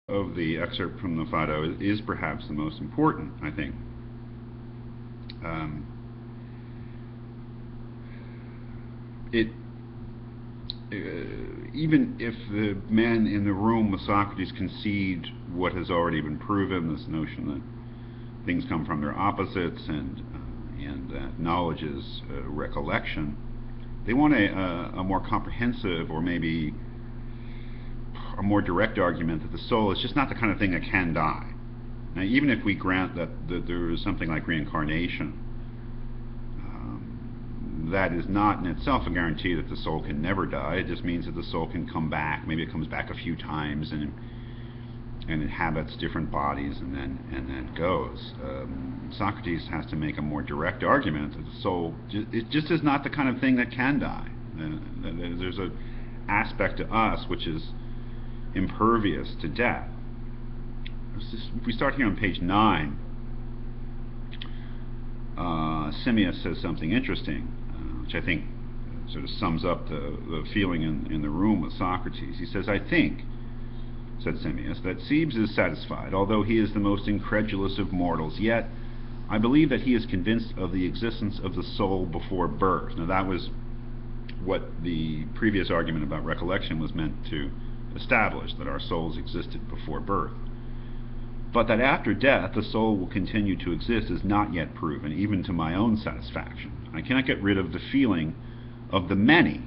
of the excerpt from the Phaedo is perhaps the most important, I think. Um, it Even if the men in the room with Socrates concede what has already been proven, this notion that things come from their opposites and that knowledge is recollection, they want a more comprehensive or maybe a more direct argument that the soul is just not the kind of thing that can die. Now, even if we grant that there is something like reincarnation, that is not in itself a guarantee that the soul can never die. It just means that the soul can come back. Maybe it comes back a few times and inhabits different bodies and then goes. Socrates has to make a more direct argument that the soul it just is not the kind of thing that can die. There's an aspect to us which is impervious to death. If we start here on page 9, Simmias says something interesting, which I think sort of sums up the feeling in the room with Socrates. He says, "I think," said Simmias, "that Cebes is satisfied, although he is the most incredulous of mortals. Yet I believe that he is convinced of the existence of the soul before birth." Now that was what the previous argument about recollection was meant to establish, that our souls existed before birth. But that after death the soul will continue to exist is not yet proven, even to my own satisfaction. I cannot get rid of the feeling of the many,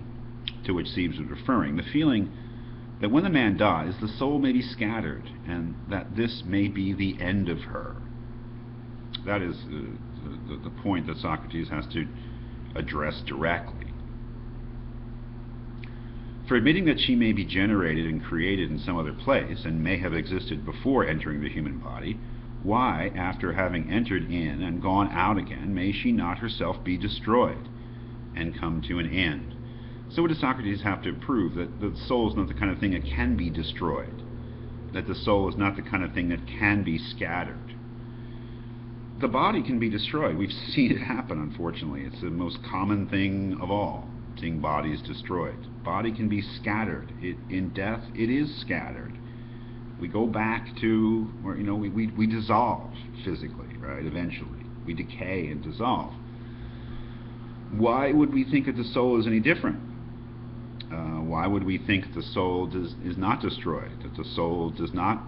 to which Cebes was referring, the feeling that when the man dies, the soul may be scattered, and that this may be the end of her. That is the point that Socrates has to address directly. For admitting that she may be generated and created in some other place, and may have existed before entering the human body, why, after having entered in and gone out again, may she not herself be destroyed and come to an end? So what does Socrates have to prove? That the soul is not the kind of thing that can be destroyed, that the soul is not the kind of thing that can be scattered. The body can be destroyed. We've seen it happen, unfortunately. It's the most common thing of all, seeing bodies destroyed. Body can be scattered. In death, it is scattered. We go back to, or we dissolve physically, right? Eventually, we decay and dissolve. Why would we think that the soul is any different? Why would we think the soul is not destroyed, that the soul does not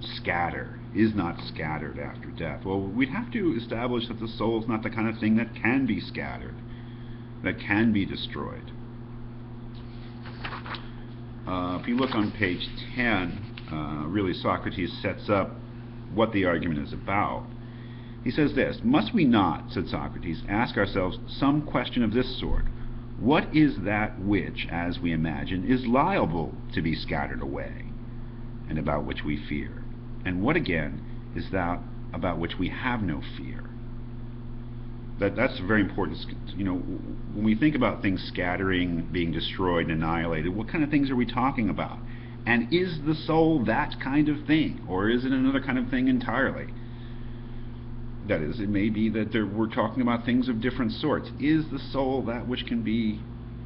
scatter, is not scattered after death? Well, we'd have to establish that the soul is not the kind of thing that can be scattered, that can be destroyed. If you look on page 10, really Socrates sets up what the argument is about. He says this: "Must we not," said Socrates, "ask ourselves some question of this sort? What is that which, as we imagine, is liable to be scattered away, and about which we fear? And what, again, is that about which we have no fear?" That's very important. When we think about things scattering, being destroyed and annihilated, what kind of things are we talking about? And is the soul that kind of thing, or is it another kind of thing entirely? That is, it may be that we're talking about things of different sorts. Is the soul that which can be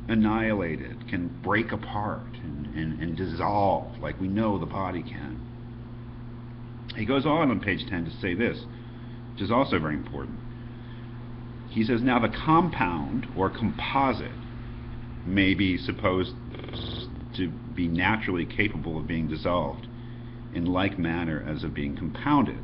annihilated, can break apart and dissolve, like we know the body can? He goes on page 10 to say this, which is also very important. He says, "Now the compound or composite may be supposed to be naturally capable of being dissolved in like manner as of being compounded.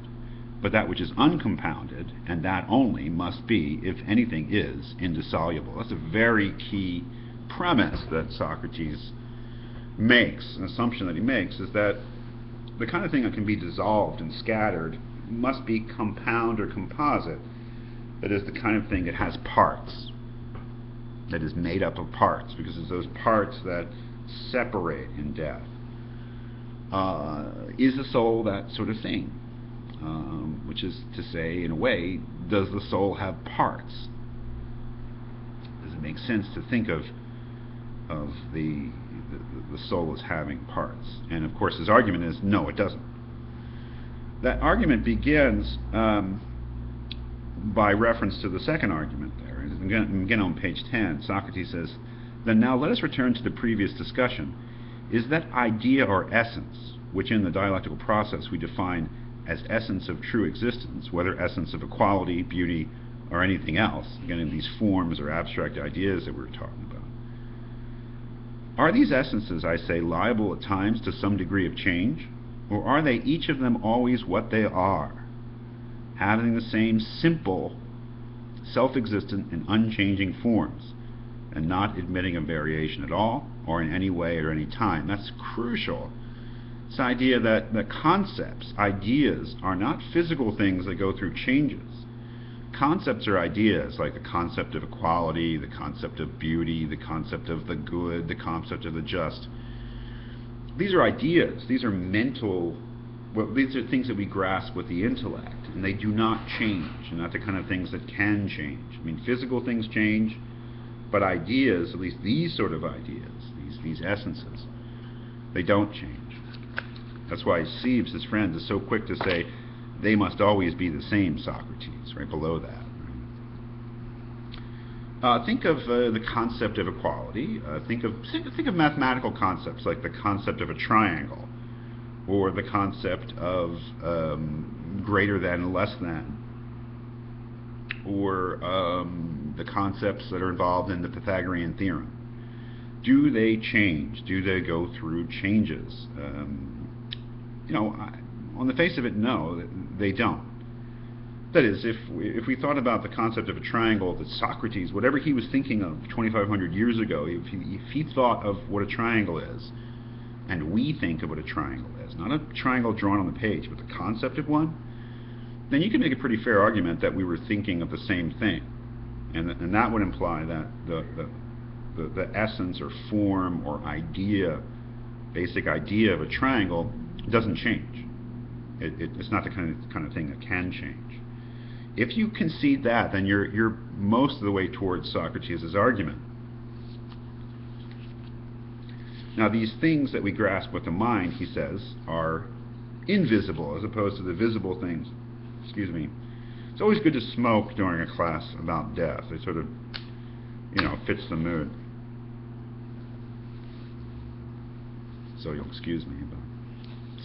But that which is uncompounded, and that only, must be, if anything is, indissoluble." That's a very key premise that Socrates makes. An assumption that he makes is that the kind of thing that can be dissolved and scattered must be compound or composite. That is, the kind of thing that has parts, that is made up of parts, because it's those parts that separate in death. Is the soul that sort of thing? Which is to say, in a way, does the soul have parts? Does it make sense to think of the soul as having parts? And of course his argument is, no, it doesn't. That argument begins by reference to the second argument there. Again on page 10, Socrates says, "Then now let us return to the previous discussion. Is that idea or essence, which in the dialectical process we define as essence of true existence, whether essence of equality, beauty, or anything else, again in these forms or abstract ideas that we were talking about, are these essences, I say, liable at times to some degree of change, or are they each of them always what they are, having the same simple, self-existent and unchanging forms, and not admitting of variation at all, or in any way or any time? That's crucial. This idea that concepts, ideas, are not physical things that go through changes. Concepts are ideas, like the concept of equality, the concept of beauty, the concept of the good, the concept of the just. These are ideas. These are mental, well, these are things that we grasp with the intellect, and they do not change, and not the kind of things that can change. I mean, physical things change, but ideas, at least these sort of ideas, these essences, they don't change. That's why Siebes, his friend, is so quick to say, they must always be the same, Socrates, right below that. Think of the concept of equality. Think of mathematical concepts like the concept of a triangle, or the concept of greater than and less than, or the concepts that are involved in the Pythagorean theorem. Do they change? Do they go through changes? On the face of it, no, they don't. That is, if we thought about the concept of a triangle, that Socrates, whatever he was thinking of 2,500 years ago, if he thought of what a triangle is, and we think of what a triangle is, not a triangle drawn on the page, but the concept of one, then you can make a pretty fair argument that we were thinking of the same thing. And that would imply that the essence or form or idea, basic idea of a triangle doesn't change. It's not the kind of thing that can change. If you concede that, then you're most of the way towards Socrates' argument. Now, these things that we grasp with the mind, he says, are invisible as opposed to the visible things. Excuse me. It's always good to smoke during a class about death. It sort of, fits the mood. So you'll excuse me about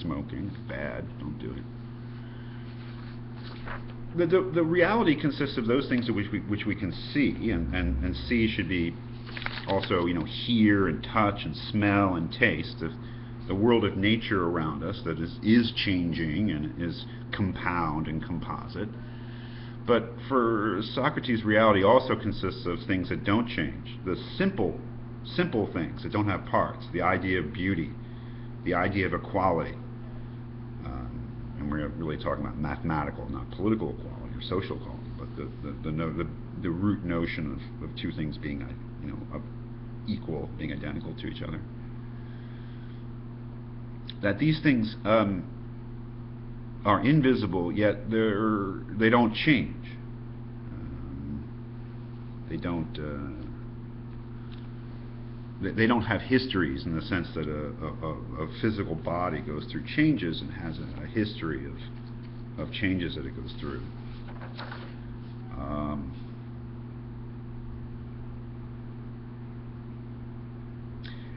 smoking. It's bad. Don't do it. The reality consists of those things which we can see, and see should be also, hear and touch and smell and taste. The world of nature around us that is changing and is compound and composite. But for Socrates, reality also consists of things that don't change. The simple things that don't have parts. The idea of beauty, the idea of equality. And we're really talking about mathematical, not political equality or social equality, but the root notion of two things being, equal, being identical to each other. That these things are invisible, yet they don't change. They don't have histories in the sense that a physical body goes through changes and has a history of changes that it goes through.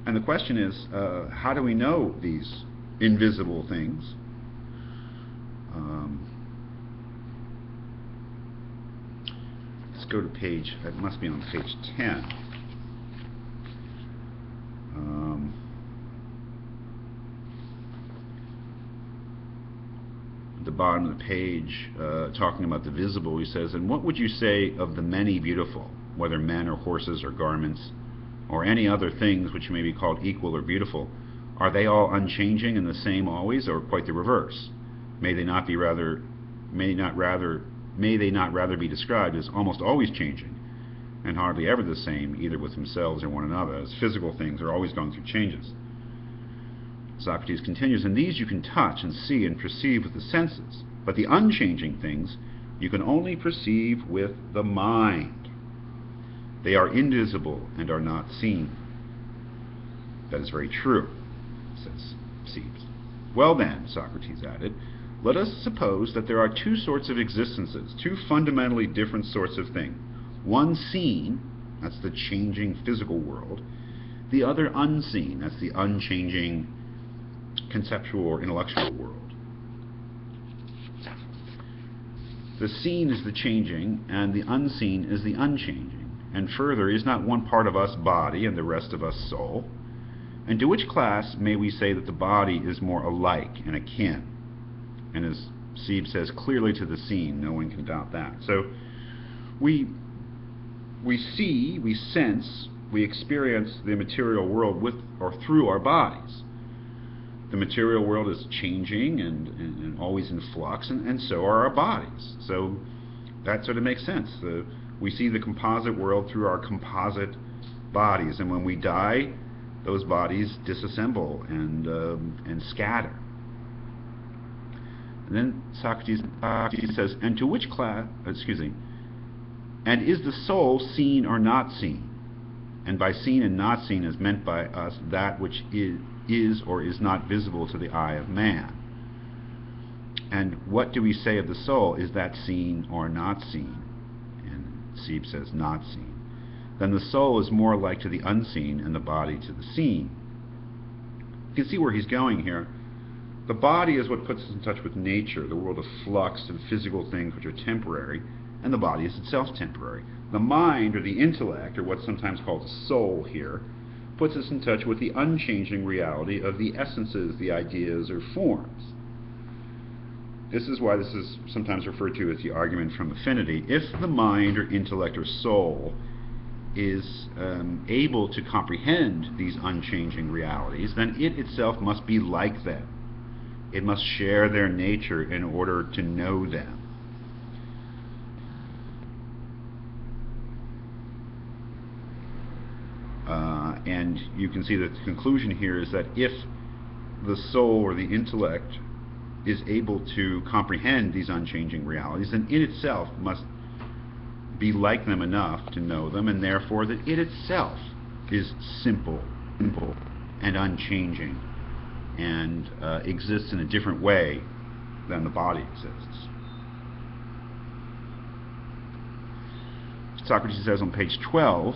And the question is, how do we know these invisible things? Let's go to page, it must be on page 10. At the bottom of the page, talking about the visible, he says, "And what would you say of the many beautiful, whether men or horses or garments, or any other things which may be called equal or beautiful? Are they all unchanging and the same always, or quite the reverse? May they not rather be described as almost always changing, and hardly ever the same, either with themselves or one another, as physical things are always going through changes?" Socrates continues, "And these you can touch and see and perceive with the senses, but the unchanging things you can only perceive with the mind. They are invisible and are not seen." That is very true, says Siebes. "Well then," Socrates added, "let us suppose that there are two sorts of existences, two fundamentally different sorts of thing. One seen, that's the changing physical world. The other unseen, that's the unchanging conceptual or intellectual world. The seen is the changing, and the unseen is the unchanging. And further, is not one part of us body, and the rest of us soul? And to which class may we say that the body is more alike and akin? And as Sieb says, clearly to the seen, no one can doubt that. So we see, we sense, we experience the material world with or through our bodies. The material world is changing and always in flux, and so are our bodies. So that sort of makes sense. We see the composite world through our composite bodies, and when we die, those bodies disassemble and scatter. And then Socrates says, and to which class, and is the soul seen or not seen? And by seen and not seen is meant by us that which is or is not visible to the eye of man. And what do we say of the soul? Is that seen or not seen? And Sieb says not seen. Then the soul is more like to the unseen and the body to the seen. You can see where he's going here. The body is what puts us in touch with nature, the world of flux and physical things which are temporary, and the body is itself temporary. The mind, or the intellect, or what's sometimes called the soul here, puts us in touch with the unchanging reality of the essences, the ideas, or forms. This is why this is sometimes referred to as the argument from Affinity. If the mind, or intellect, or soul is able to comprehend these unchanging realities, then it itself must be like them. It must share their nature in order to know them. And you can see that the conclusion here is that if the soul or the intellect is able to comprehend these unchanging realities, then it itself must be like them enough to know them, and therefore that it itself is simple and unchanging, and exists in a different way than the body exists. Socrates says on page 12,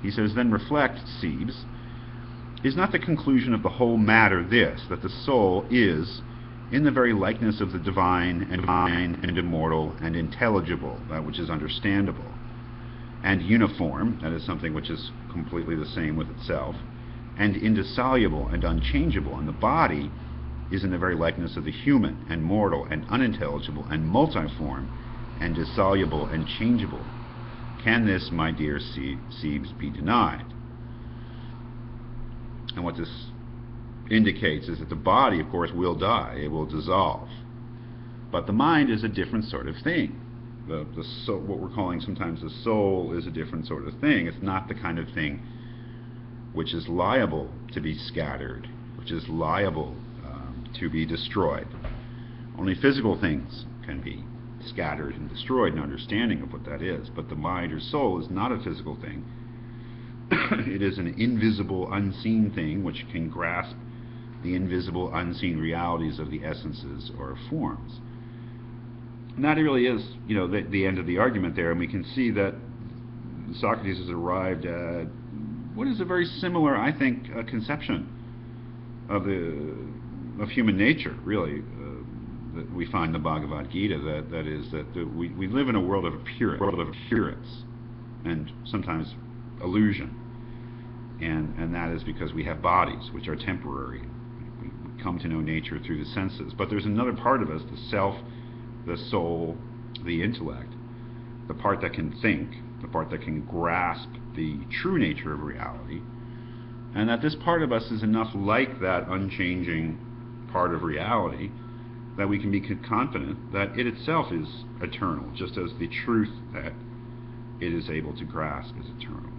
he says, then reflect, Siebes, is not the conclusion of the whole matter this, that the soul is in the very likeness of the divine and immortal and intelligible, that which is understandable, and uniform, that is something which is completely the same with itself, and indissoluble and unchangeable, and the body is in the very likeness of the human and mortal and unintelligible and multiform and dissoluble and changeable. Can this, my dear Siebes, be denied? And what this indicates is that the body, of course, will die, it will dissolve. But the mind is a different sort of thing. The soul, what we're calling sometimes the soul, is a different sort of thing. It's not the kind of thing which is liable to be scattered, which is liable to be destroyed. Only physical things can be scattered and destroyed, an understanding of what that is. But the mind or soul is not a physical thing. It is an invisible, unseen thing which can grasp the invisible, unseen realities of the essences or forms. And that really is, the end of the argument there, and we can see that Socrates has arrived at what is a very similar, I think, conception of human nature, really. That we find in the Bhagavad Gita, that is that we live in a world of appearance and sometimes illusion, and that is because we have bodies which are temporary. We come to know nature through the senses, but there's another part of us, the self, the soul, the intellect, the part that can think, the part that can grasp the true nature of reality, and that this part of us is enough like that unchanging part of reality that we can be confident that it itself is eternal, just as the truth that it is able to grasp is eternal.